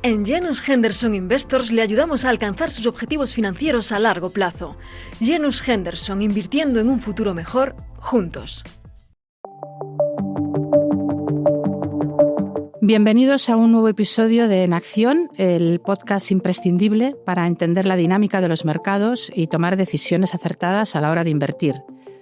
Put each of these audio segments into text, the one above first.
En Janus Henderson Investors le ayudamos a alcanzar sus objetivos financieros a largo plazo. Janus Henderson, invirtiendo en un futuro mejor, juntos. Bienvenidos a un nuevo episodio de En Acción, el podcast imprescindible para entender la dinámica de los mercados y tomar decisiones acertadas a la hora de invertir.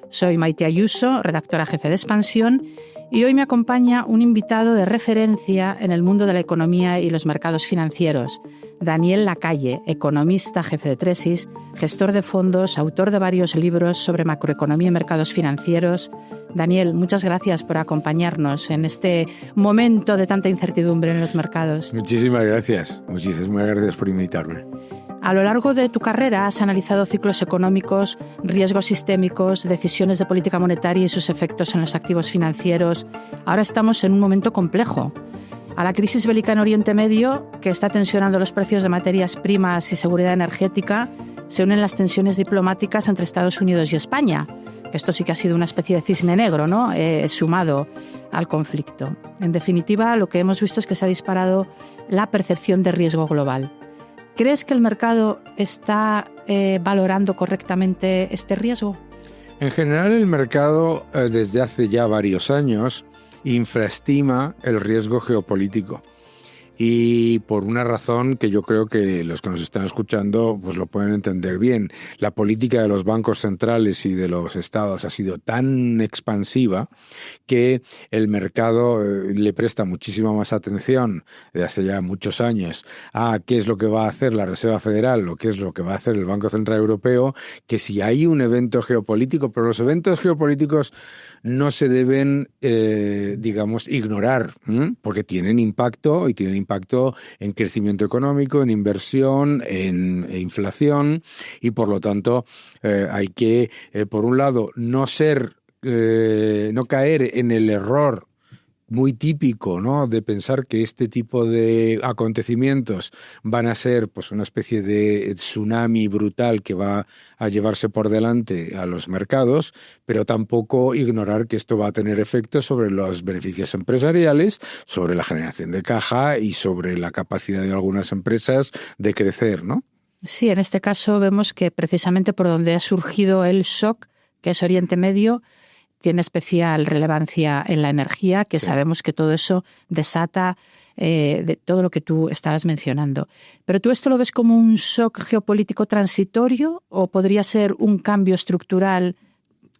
Soy Maite Ayuso, redactora jefe de Expansión, y hoy me acompaña un invitado de referencia en el mundo de la economía y los mercados financieros, Daniel Lacalle, economista jefe de Tresis, gestor de fondos, autor de varios libros sobre macroeconomía y mercados financieros. Daniel, muchas gracias por acompañarnos en este momento de tanta incertidumbre en los mercados. Muchísimas gracias por invitarme. A lo largo de tu carrera has analizado ciclos económicos, riesgos sistémicos, decisiones de política monetaria y sus efectos en los activos financieros. Ahora estamos en un momento complejo. A la crisis bélica en Oriente Medio, que está tensionando los precios de materias primas y seguridad energética, se unen las tensiones diplomáticas entre Estados Unidos y España. Esto sí que ha sido una especie de cisne negro, ¿no? Sumado al conflicto. En definitiva, lo que hemos visto es que se ha disparado la percepción de riesgo global. ¿Crees que el mercado está valorando correctamente este riesgo? En general, el mercado, desde hace ya varios años, infraestima el riesgo geopolítico. Y por una razón que yo creo que los que nos están escuchando pues lo pueden entender bien. La política de los bancos centrales y de los estados ha sido tan expansiva que el mercado le presta muchísima más atención desde hace ya muchos años a qué es lo que va a hacer la Reserva Federal o qué es lo que va a hacer el Banco Central Europeo, que si hay un evento geopolítico. Pero los eventos geopolíticos no se deben, ignorar, porque tienen impacto en crecimiento económico, en inversión, en inflación, y por lo tanto hay que, por un lado, no caer en el error muy típico, ¿no?, de pensar que este tipo de acontecimientos van a ser pues una especie de tsunami brutal que va a llevarse por delante a los mercados, pero tampoco ignorar que esto va a tener efectos sobre los beneficios empresariales, sobre la generación de caja y sobre la capacidad de algunas empresas de crecer, ¿no? Sí, en este caso vemos que precisamente por donde ha surgido el shock, que es Oriente Medio, tiene especial relevancia en la energía, que sí. Sabemos que todo eso desata de todo lo que tú estabas mencionando. ¿Pero tú esto lo ves como un shock geopolítico transitorio o podría ser un cambio estructural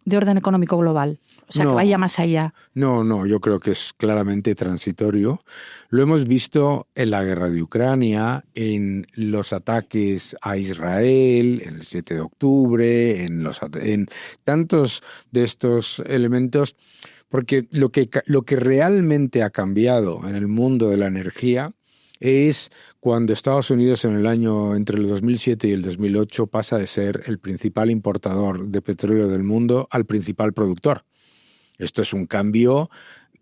de orden económico global? O sea, que vaya más allá. No, yo creo que es claramente transitorio. Lo hemos visto en la guerra de Ucrania, en los ataques a Israel, en el 7 de octubre, en tantos de estos elementos, porque lo que realmente ha cambiado en el mundo de la energía es cuando Estados Unidos en el año entre el 2007 y el 2008 pasa de ser el principal importador de petróleo del mundo al principal productor. Esto es un cambio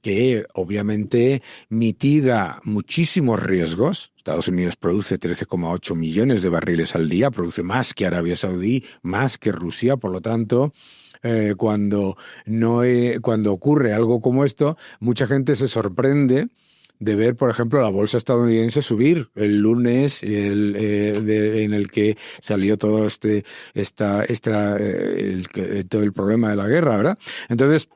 que obviamente mitiga muchísimos riesgos. Estados Unidos produce 13,8 millones de barriles al día, produce más que Arabia Saudí, más que Rusia, por lo tanto, cuando ocurre algo como esto, mucha gente se sorprende de ver, por ejemplo, la bolsa estadounidense subir el lunes en el que salió todo todo el problema de la guerra, ¿verdad? Entonces,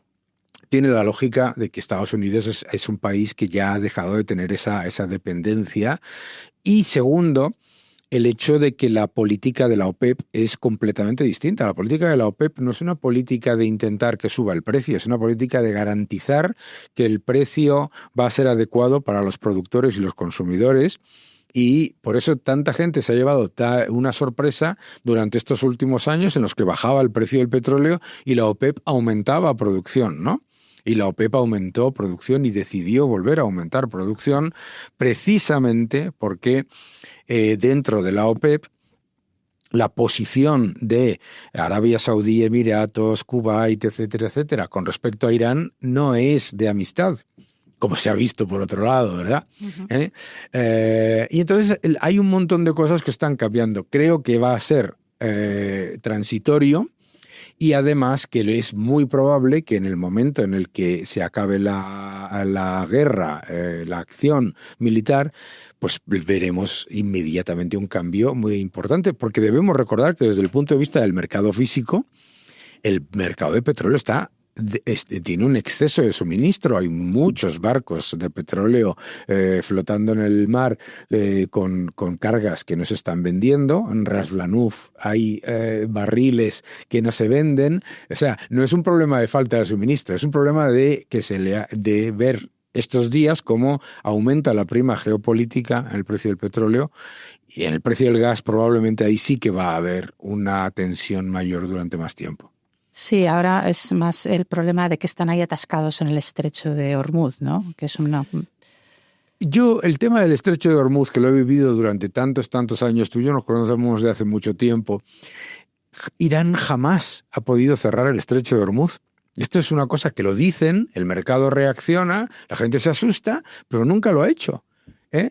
tiene la lógica de que Estados Unidos es un país que ya ha dejado de tener esa dependencia. Y segundo, el hecho de que la política de la OPEP es completamente distinta. La política de la OPEP no es una política de intentar que suba el precio, es una política de garantizar que el precio va a ser adecuado para los productores y los consumidores. Y por eso tanta gente se ha llevado una sorpresa durante estos últimos años en los que bajaba el precio del petróleo y la OPEP aumentaba producción, ¿no? Y la OPEP aumentó producción y decidió volver a aumentar producción precisamente porque dentro de la OPEP la posición de Arabia Saudí, Emiratos, Kuwait, etcétera, etcétera, con respecto a Irán no es de amistad, como se ha visto por otro lado, ¿verdad? Uh-huh. Y entonces hay un montón de cosas que están cambiando. Creo que va a ser transitorio y además que es muy probable que en el momento en el que se acabe la guerra, la acción militar, pues veremos inmediatamente un cambio muy importante, porque debemos recordar que desde el punto de vista del mercado físico, el mercado de petróleo tiene un exceso de suministro. Hay muchos barcos de petróleo flotando en el mar con cargas que no se están vendiendo. En Ras Lanuf hay barriles que no se venden. O sea, no es un problema de falta de suministro, es un problema de ver estos días cómo aumenta la prima geopolítica en el precio del petróleo, y en el precio del gas probablemente ahí sí que va a haber una tensión mayor durante más tiempo. Sí, ahora es más el problema de que están ahí atascados en el estrecho de Hormuz, ¿no? Que es una... Yo, el tema del estrecho de Hormuz, que lo he vivido durante tantos años, tú y yo nos conocemos de hace mucho tiempo, Irán jamás ha podido cerrar el estrecho de Hormuz. Esto es una cosa que lo dicen, el mercado reacciona, la gente se asusta, pero nunca lo ha hecho.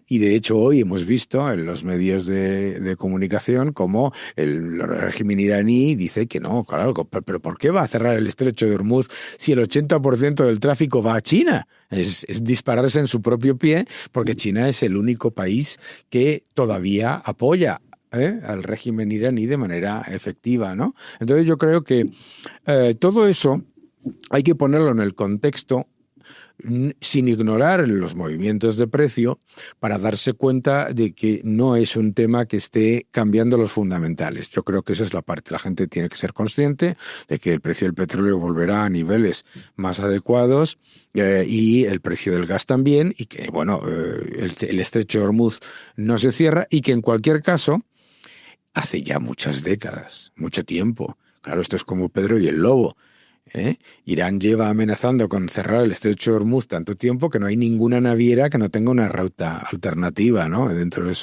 Y de hecho hoy hemos visto en los medios de comunicación cómo el régimen iraní dice que no, claro, pero ¿por qué va a cerrar el estrecho de Hormuz si el 80% del tráfico va a China? Es dispararse en su propio pie, porque China es el único país que todavía apoya al régimen iraní de manera efectiva, ¿no? Entonces yo creo que todo eso hay que ponerlo en el contexto sin ignorar los movimientos de precio, para darse cuenta de que no es un tema que esté cambiando los fundamentales. Yo creo que esa es la parte. La gente tiene que ser consciente de que el precio del petróleo volverá a niveles más adecuados, y el precio del gas también, y que bueno, el estrecho de Hormuz no se cierra, y que en cualquier caso, hace ya muchas décadas, mucho tiempo. Claro, esto es como Pedro y el Lobo. Irán lleva amenazando con cerrar el estrecho de Hormuz tanto tiempo que no hay ninguna naviera que no tenga una ruta alternativa, ¿no?, dentro de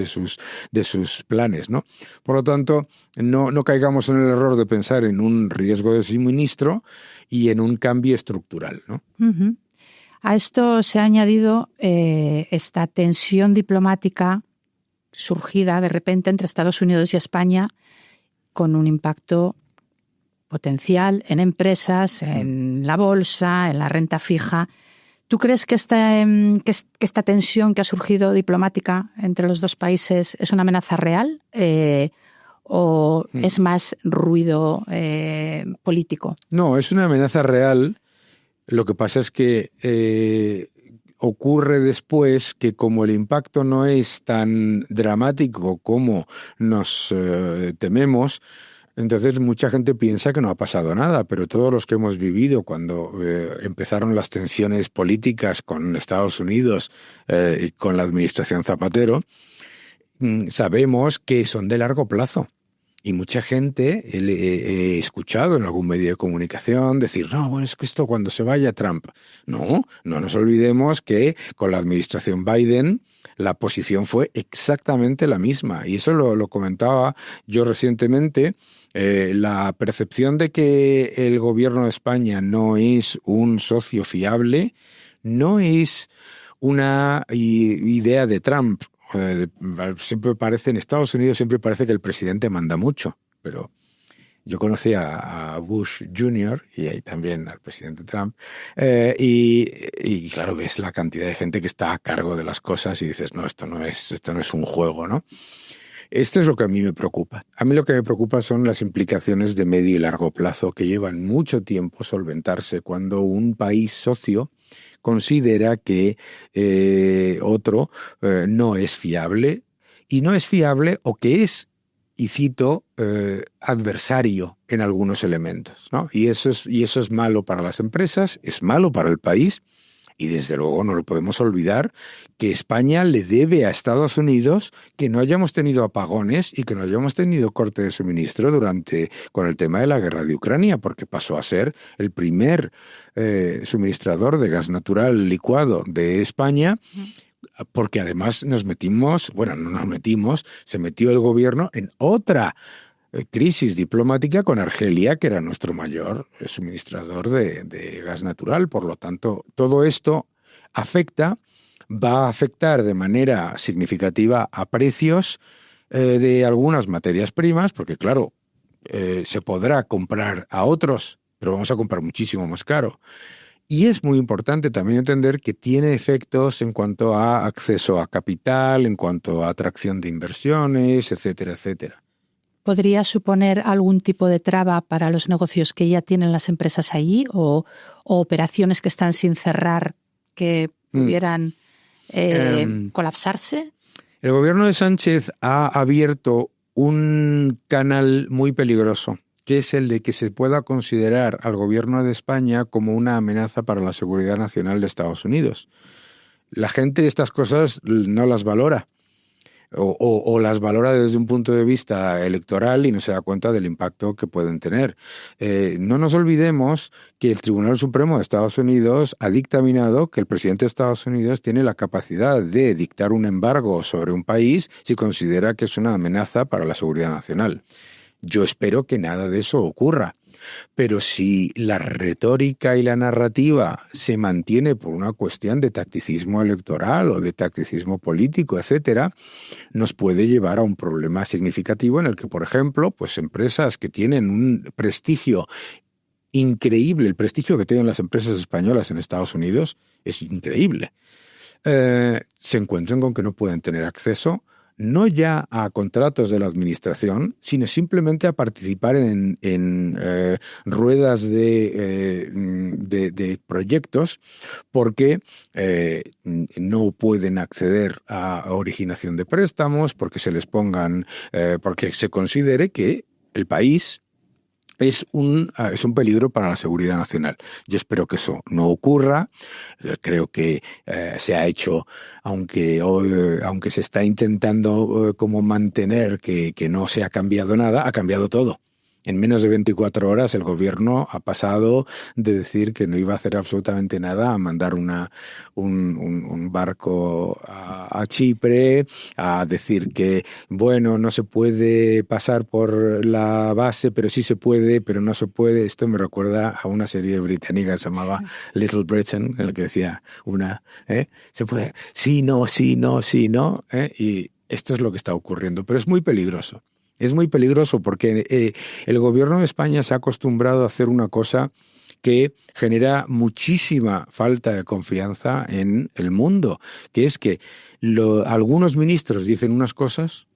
sus planes, ¿no? Por lo tanto, no caigamos en el error de pensar en un riesgo de suministro y en un cambio estructural, ¿no? Uh-huh. A esto se ha añadido esta tensión diplomática surgida de repente entre Estados Unidos y España, con un impacto potencial en empresas, en la bolsa, en la renta fija. ¿Tú crees que esta tensión que ha surgido diplomática entre los dos países es una amenaza real o es más ruido político? No, es una amenaza real. Lo que pasa es que ocurre después que, como el impacto no es tan dramático como nos tememos, entonces mucha gente piensa que no ha pasado nada, pero todos los que hemos vivido cuando empezaron las tensiones políticas con Estados Unidos y con la administración Zapatero, sabemos que son de largo plazo. Y mucha gente he escuchado en algún medio de comunicación decir, no, bueno, es que esto cuando se vaya Trump. No nos olvidemos que con la administración Biden la posición fue exactamente la misma. Y eso lo comentaba yo recientemente. La percepción de que el gobierno de España no es un socio fiable no es una idea de Trump. Siempre parece, en Estados Unidos siempre parece que el presidente manda mucho, pero yo conocí a Bush Jr. y ahí también al presidente Trump, y claro, ves la cantidad de gente que está a cargo de las cosas y dices, no, esto no es un juego, ¿no? Esto es lo que a mí me preocupa. A mí lo que me preocupa son las implicaciones de medio y largo plazo, que llevan mucho tiempo solventarse cuando un país socio considera que otro no es fiable, y no es fiable, o que es, y cito, adversario en algunos elementos, ¿no? Y eso es malo para las empresas, es malo para el país, y desde luego no lo podemos olvidar que España le debe a Estados Unidos que no hayamos tenido apagones y que no hayamos tenido corte de suministro con el tema de la guerra de Ucrania, porque pasó a ser el primer suministrador de gas natural licuado de España, porque además se metió el gobierno en otra crisis diplomática con Argelia, que era nuestro mayor suministrador de gas natural. Por lo tanto, todo esto va a afectar de manera significativa a precios de algunas materias primas, porque claro, se podrá comprar a otros, pero vamos a comprar muchísimo más caro. Y es muy importante también entender que tiene efectos en cuanto a acceso a capital, en cuanto a atracción de inversiones, etcétera, etcétera. ¿Podría suponer algún tipo de traba para los negocios que ya tienen las empresas allí o operaciones que están sin cerrar que pudieran colapsarse? El gobierno de Sánchez ha abierto un canal muy peligroso, que es el de que se pueda considerar al gobierno de España como una amenaza para la seguridad nacional de Estados Unidos. La gente estas cosas no las valora. O las valora desde un punto de vista electoral y no se da cuenta del impacto que pueden tener. No nos olvidemos que el Tribunal Supremo de Estados Unidos ha dictaminado que el presidente de Estados Unidos tiene la capacidad de dictar un embargo sobre un país si considera que es una amenaza para la seguridad nacional. Yo espero que nada de eso ocurra. Pero si la retórica y la narrativa se mantiene por una cuestión de tacticismo electoral o de tacticismo político, etcétera, nos puede llevar a un problema significativo en el que, por ejemplo, pues empresas que tienen un prestigio increíble, el prestigio que tienen las empresas españolas en Estados Unidos es increíble, se encuentren con que no pueden tener acceso no ya a contratos de la administración, sino simplemente a participar en ruedas de proyectos porque no pueden acceder a originación de préstamos, porque se les pongan, porque se considere que el país es un peligro para la seguridad nacional. Yo espero que eso no ocurra. Creo que se ha hecho, aunque se está intentando como mantener que no se ha cambiado nada, ha cambiado todo. En menos de 24 horas el gobierno ha pasado de decir que no iba a hacer absolutamente nada a mandar un barco a Chipre, a decir que, bueno, no se puede pasar por la base, pero sí se puede, pero no se puede. Esto me recuerda a una serie británica que se llamaba Little Britain, en la que decía se puede, sí, no, sí, no, sí, no. Y esto es lo que está ocurriendo, pero es muy peligroso. Es muy peligroso porque el gobierno de España se ha acostumbrado a hacer una cosa que genera muchísima falta de confianza en el mundo, que es que algunos ministros dicen unas cosas,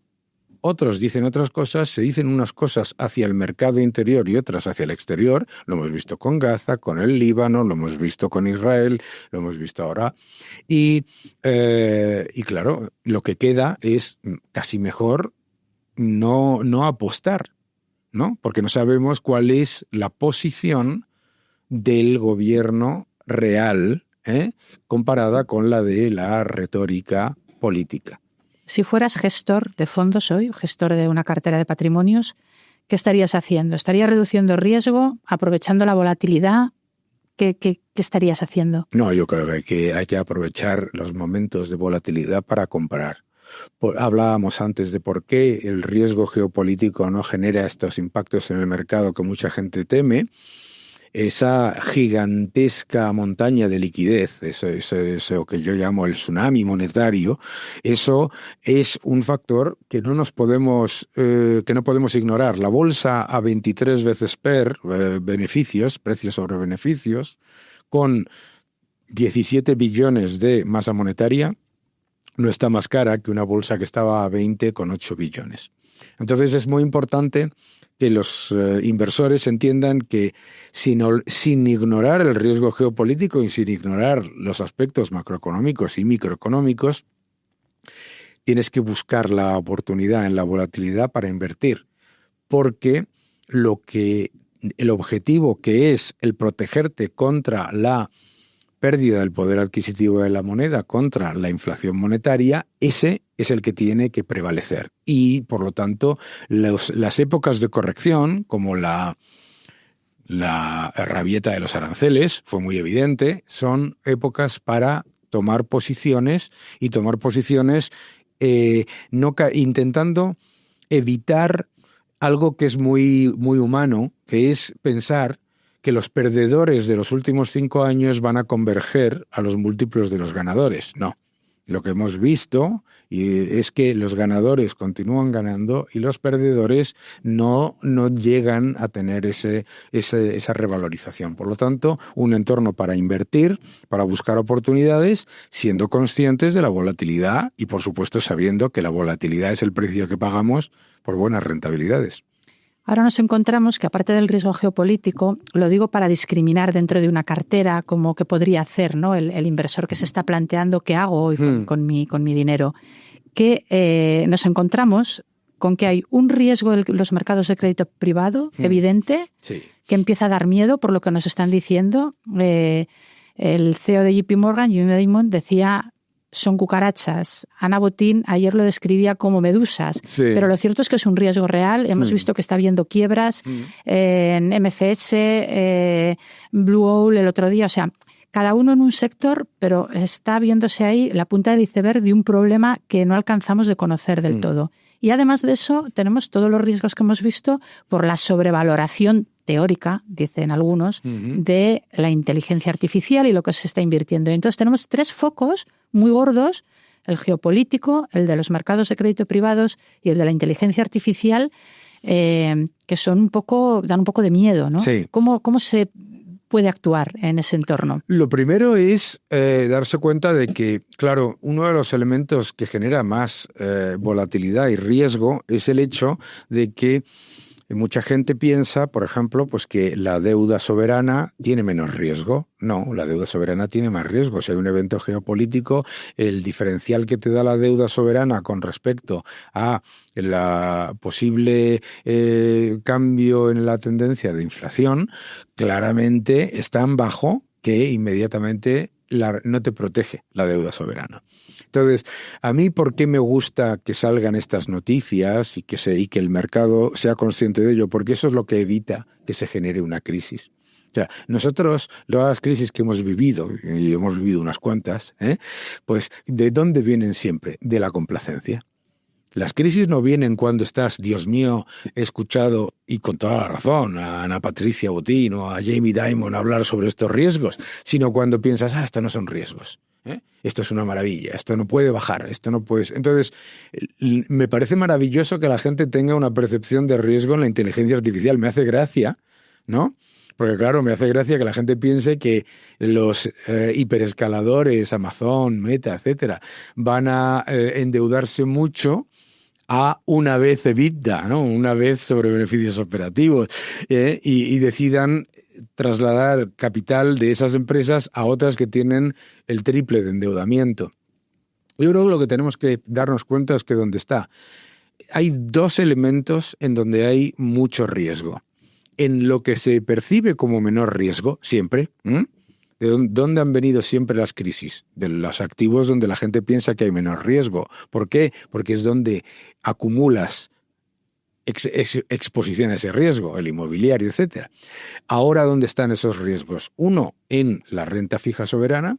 otros dicen otras cosas, se dicen unas cosas hacia el mercado interior y otras hacia el exterior. Lo hemos visto con Gaza, con el Líbano, lo hemos visto con Israel, lo hemos visto ahora. Y claro, lo que queda es casi mejor no apostar, ¿no? Porque no sabemos cuál es la posición del gobierno real, comparada con la de la retórica política. Si fueras gestor de fondos hoy, gestor de una cartera de patrimonios, ¿qué estarías haciendo? ¿Estarías reduciendo riesgo, aprovechando la volatilidad? ¿Qué estarías haciendo? No, yo creo que hay que aprovechar los momentos de volatilidad para comprar. Hablábamos antes de por qué el riesgo geopolítico no genera estos impactos en el mercado que mucha gente teme. Esa gigantesca montaña de liquidez, eso que yo llamo el tsunami monetario, eso es un factor que no podemos ignorar. La bolsa a 23 veces beneficios, precios sobre beneficios, con 17 billones de masa monetaria, no está más cara que una bolsa que estaba a 20 con 8 billones. Entonces es muy importante que los inversores entiendan que sin ignorar el riesgo geopolítico y sin ignorar los aspectos macroeconómicos y microeconómicos, tienes que buscar la oportunidad en la volatilidad para invertir, porque el objetivo que es el protegerte contra la pérdida del poder adquisitivo de la moneda, contra la inflación monetaria, ese es el que tiene que prevalecer. Y, por lo tanto, las épocas de corrección, como la rabieta de los aranceles, fue muy evidente, son épocas para tomar posiciones y tomar posiciones intentando evitar algo que es muy, muy humano, que es pensar que los perdedores de los últimos 5 años van a converger a los múltiplos de los ganadores. No. Lo que hemos visto es que los ganadores continúan ganando y los perdedores no llegan a tener esa revalorización. Por lo tanto, un entorno para invertir, para buscar oportunidades, siendo conscientes de la volatilidad y, por supuesto, sabiendo que la volatilidad es el precio que pagamos por buenas rentabilidades. Ahora nos encontramos que, aparte del riesgo geopolítico, lo digo para discriminar dentro de una cartera, como que podría hacer, ¿no? el inversor que se está planteando qué hago hoy con mi dinero, que nos encontramos con que hay un riesgo de los mercados de crédito privado evidente, sí, que empieza a dar miedo por lo que nos están diciendo. El CEO de JP Morgan, Jamie Dimon, decía: son cucarachas. Ana Botín ayer lo describía como medusas, sí, pero lo cierto es que es un riesgo real. Hemos visto que está habiendo quiebras en MFS, Blue Owl el otro día. O sea, cada uno en un sector, pero está viéndose ahí la punta del iceberg de un problema que no alcanzamos de conocer del todo. Y además de eso, tenemos todos los riesgos que hemos visto por la sobrevaloración teórica, dicen algunos, de la inteligencia artificial y lo que se está invirtiendo. Entonces tenemos 3 focos muy gordos: el geopolítico, el de los mercados de crédito privados y el de la inteligencia artificial, que son dan un poco de miedo, ¿no? Sí. ¿Cómo se puede actuar en ese entorno? Lo primero es darse cuenta de que, claro, uno de los elementos que genera más volatilidad y riesgo es el hecho de que mucha gente piensa, por ejemplo, pues que la deuda soberana tiene menos riesgo. No, la deuda soberana tiene más riesgo. Si hay un evento geopolítico, el diferencial que te da la deuda soberana con respecto a la posible cambio en la tendencia de inflación, claramente es tan bajo que inmediatamente no te protege la deuda soberana. Entonces, a mí, ¿por qué me gusta que salgan estas noticias y que el mercado sea consciente de ello? Porque eso es lo que evita que se genere una crisis. O sea, nosotros, las crisis que hemos vivido, y hemos vivido unas cuantas, pues, ¿de dónde vienen siempre? De la complacencia. Las crisis no vienen cuando estás, Dios mío, he escuchado, y con toda la razón, a Ana Patricia Botín o a Jamie Dimon hablar sobre estos riesgos, sino cuando piensas, estos no son riesgos. Esto es una maravilla, esto no puede bajar, esto no puede... Entonces, me parece maravilloso que la gente tenga una percepción de riesgo en la inteligencia artificial. Me hace gracia, ¿no? Porque claro, me hace gracia que la gente piense que los hiperescaladores, Amazon, Meta, etcétera, van a endeudarse mucho a una vez EBITDA, ¿no? Una vez sobre beneficios operativos, y decidan trasladar capital de esas empresas a otras que tienen el triple de endeudamiento. Yo creo que lo que tenemos que darnos cuenta es que hay 2 elementos en donde hay mucho riesgo. En lo que se percibe como menor riesgo, siempre. ¿De dónde han venido siempre las crisis? De los activos donde la gente piensa que hay menor riesgo. ¿Por qué? Porque es donde acumulas exposición a ese riesgo, el inmobiliario, etc. Ahora, ¿dónde están esos riesgos? Uno, en la renta fija soberana,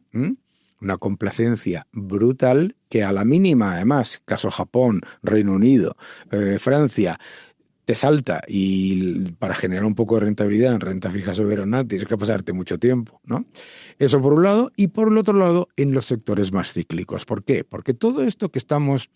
una complacencia brutal que a la mínima, además, caso Japón, Reino Unido, Francia, te salta, y para generar un poco de rentabilidad en renta fija soberana tienes que pasarte mucho tiempo, ¿no? Eso por un lado, y por el otro lado, en los sectores más cíclicos. ¿Por qué? Porque todo esto que estamos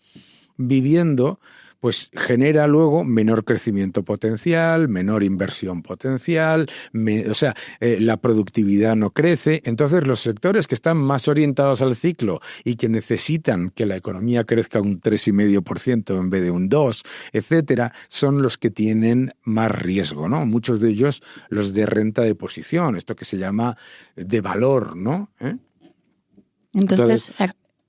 viviendo pues genera luego menor crecimiento potencial, menor inversión potencial, la productividad no crece. Entonces, los sectores que están más orientados al ciclo y que necesitan que la economía crezca un 3,5% en vez de un 2%, etcétera, son los que tienen más riesgo, ¿no? Muchos de ellos los de renta de posición, esto que se llama de valor, ¿no? Entonces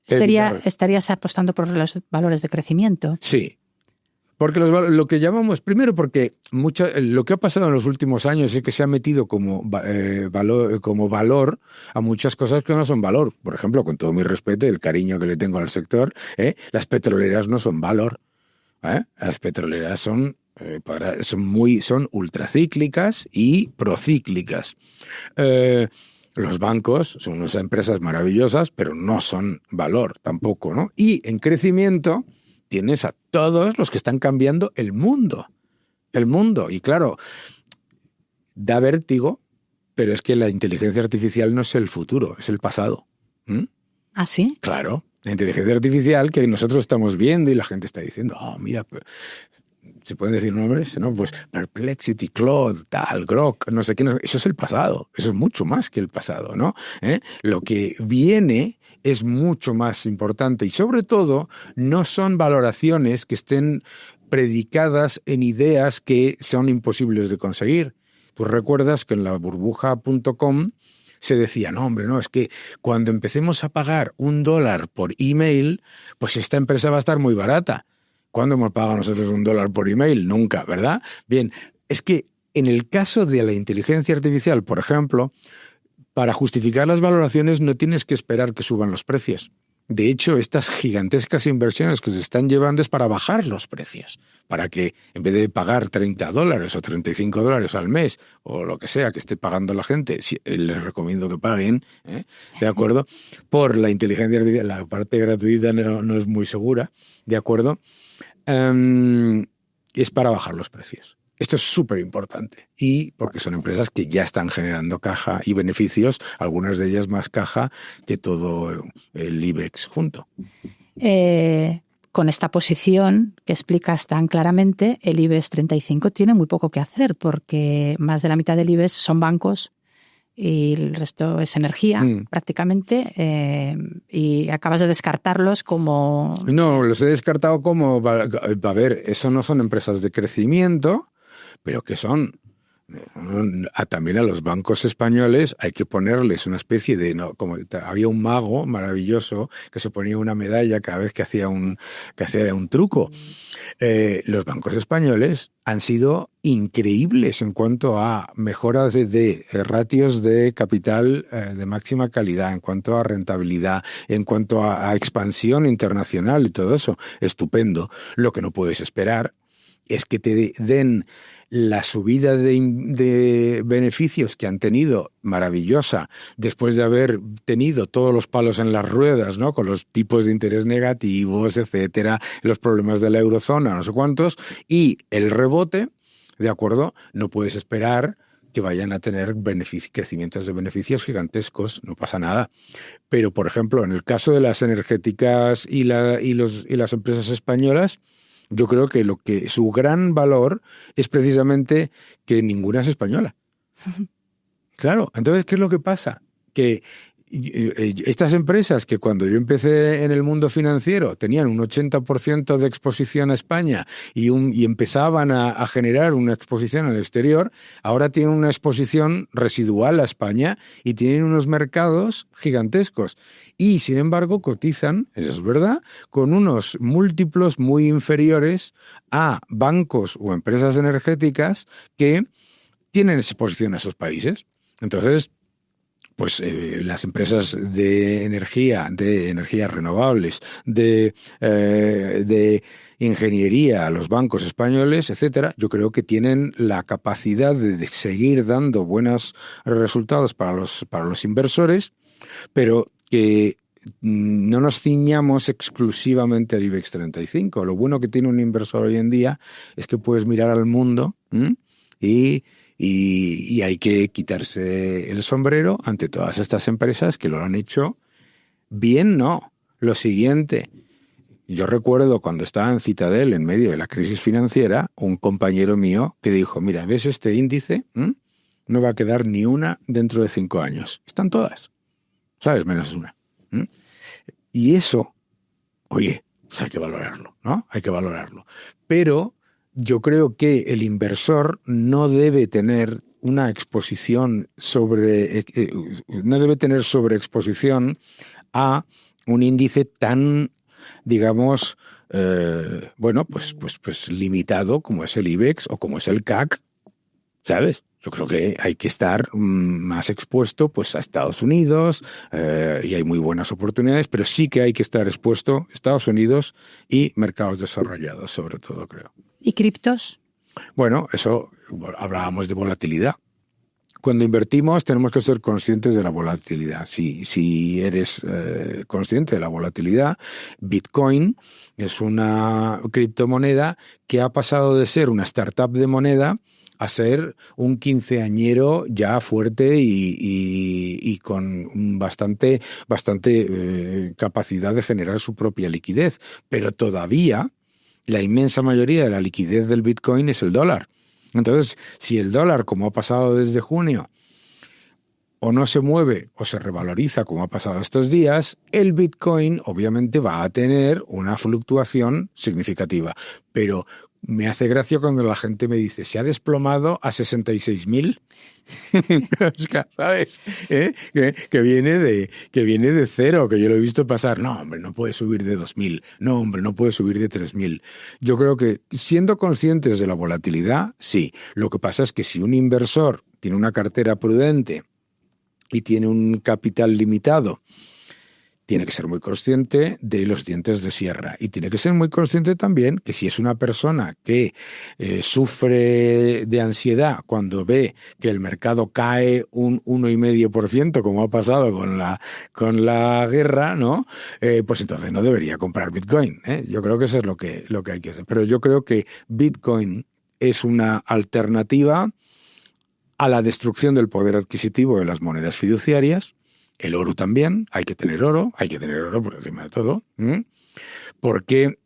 estarías apostando por los valores de crecimiento. Sí. Porque lo que llamamos, primero porque lo que ha pasado en los últimos años es que se ha metido como valor a muchas cosas que no son valor. Por ejemplo, con todo mi respeto y el cariño que le tengo al sector, las petroleras no son valor. Las petroleras son ultracíclicas y procíclicas. Los bancos son unas empresas maravillosas, pero no son valor tampoco, ¿no? Y en crecimiento tienes a todos los que están cambiando el mundo. Y claro, da vértigo, pero es que la inteligencia artificial no es el futuro, es el pasado. ¿Ah, sí? Claro. La inteligencia artificial que nosotros estamos viendo y la gente está diciendo, mira, ¿se pueden decir nombres? ¿No? Pues Perplexity, Claude, tal, Grok, no sé qué. Eso es el pasado. Eso es mucho más que el pasado, ¿no? Lo que viene es mucho más importante y sobre todo no son valoraciones que estén predicadas en ideas que son imposibles de conseguir. Tú recuerdas que en la burbuja.com se decía, no, es que cuando empecemos a pagar $1 por email, pues esta empresa va a estar muy barata. ¿Cuándo hemos pagado nosotros $1 por email? Nunca, ¿verdad? Bien, es que en el caso de la inteligencia artificial, por ejemplo, para justificar las valoraciones no tienes que esperar que suban los precios. De hecho, estas gigantescas inversiones que se están llevando es para bajar los precios, para que en vez de pagar $30 o $35 al mes o lo que sea que esté pagando la gente, les recomiendo que paguen, ¿de acuerdo? Por la inteligencia artificial, la parte gratuita no es muy segura, ¿de acuerdo? Es para bajar los precios. Esto es súper importante y porque son empresas que ya están generando caja y beneficios, algunas de ellas más caja que todo el IBEX junto. Con esta posición que explicas tan claramente, el IBEX 35 tiene muy poco que hacer porque más de la mitad del IBEX son bancos y el resto es energía prácticamente y acabas de descartarlos como... No, los he descartado como... A ver, eso no son empresas de crecimiento, pero que son... También a los bancos españoles hay que ponerles una especie de... como había un mago maravilloso que se ponía una medalla cada vez que hacía un truco. Los bancos españoles han sido increíbles en cuanto a mejoras de ratios de capital de máxima calidad, en cuanto a rentabilidad, en cuanto a expansión internacional y todo eso. Estupendo. Lo que no puedes esperar es que te den la subida de beneficios que han tenido, maravillosa, después de haber tenido todos los palos en las ruedas, ¿no? Con los tipos de interés negativos, etcétera, los problemas de la eurozona, no sé cuántos, y el rebote, ¿de acuerdo? No puedes esperar que vayan a tener crecimientos de beneficios gigantescos, no pasa nada. Pero, por ejemplo, en el caso de las energéticas y las empresas españolas, yo creo que su gran valor es precisamente que ninguna es española. Claro, entonces, ¿qué es lo que pasa? Que estas empresas que cuando yo empecé en el mundo financiero tenían un 80% de exposición a España y empezaban a generar una exposición al exterior, ahora tienen una exposición residual a España y tienen unos mercados gigantescos. Y, sin embargo, cotizan, eso es verdad, con unos múltiplos muy inferiores a bancos o empresas energéticas que tienen exposición a esos países. Entonces, pues las empresas de energías renovables, de ingeniería, los bancos españoles, etcétera, yo creo que tienen la capacidad de seguir dando buenos resultados para los inversores, pero que no nos ciñamos exclusivamente al IBEX 35. Lo bueno que tiene un inversor hoy en día es que puedes mirar al mundo y hay que quitarse el sombrero ante todas estas empresas que lo han hecho bien, no. Lo siguiente, yo recuerdo cuando estaba en Citadel en medio de la crisis financiera, un compañero mío que dijo, mira, ¿ves este índice? No va a quedar ni una dentro de 5 años. Están todas, ¿sabes? Menos una. Y eso, oye, pues hay que valorarlo, ¿no? Hay que valorarlo. Pero yo creo que el inversor no debe tener una exposición no debe tener sobreexposición a un índice tan, digamos, pues limitado como es el IBEX o como es el CAC, ¿sabes? Yo creo que hay que estar más expuesto pues a Estados Unidos y hay muy buenas oportunidades, pero sí que hay que estar expuesto a Estados Unidos y mercados desarrollados, sobre todo, creo. ¿Y criptos? Bueno, eso hablábamos de volatilidad. Cuando invertimos tenemos que ser conscientes de la volatilidad. Si eres consciente de la volatilidad, Bitcoin es una criptomoneda que ha pasado de ser una startup de moneda a ser un quinceañero ya fuerte y con bastante capacidad de generar su propia liquidez. Pero todavía la inmensa mayoría de la liquidez del Bitcoin es el dólar. Entonces, si el dólar, como ha pasado desde junio, o no se mueve o se revaloriza como ha pasado estos días, el Bitcoin obviamente va a tener una fluctuación significativa. Pero me hace gracia cuando la gente me dice, se ha desplomado a 66.000, ¿sabes? Que viene de cero, que yo lo he visto pasar. No, hombre, no puede subir de 2.000. No, hombre, no puede subir de 3.000. Yo creo que siendo conscientes de la volatilidad, sí. Lo que pasa es que si un inversor tiene una cartera prudente y tiene un capital limitado, tiene que ser muy consciente de los dientes de sierra y tiene que ser muy consciente también que si es una persona que sufre de ansiedad cuando ve que el mercado cae un 1,5%, como ha pasado con la guerra, ¿no? Pues entonces no debería comprar Bitcoin, ¿eh? Yo creo que eso es lo que hay que hacer. Pero yo creo que Bitcoin es una alternativa a la destrucción del poder adquisitivo de las monedas fiduciarias. El oro también, hay que tener oro por encima de todo, porque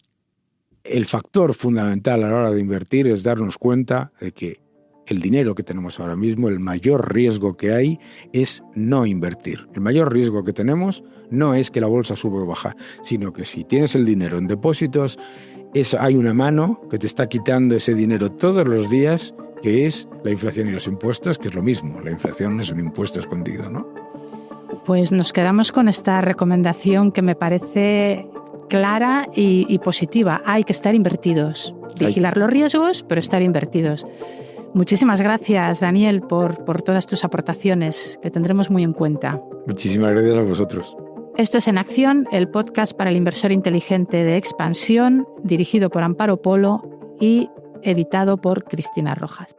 el factor fundamental a la hora de invertir es darnos cuenta de que el dinero que tenemos ahora mismo, el mayor riesgo que hay es no invertir. El mayor riesgo que tenemos no es que la bolsa sube o baja, sino que si tienes el dinero en depósitos, hay una mano que te está quitando ese dinero todos los días, que es la inflación y los impuestos, que es lo mismo. La inflación es un impuesto escondido, ¿no? Pues nos quedamos con esta recomendación que me parece clara y positiva. Hay que estar invertidos. Vigilar los riesgos, pero estar invertidos. Muchísimas gracias, Daniel, por todas tus aportaciones, que tendremos muy en cuenta. Muchísimas gracias a vosotros. Esto es En Acción, el podcast para el inversor inteligente de Expansión, dirigido por Amparo Polo y editado por Cristina Rojas.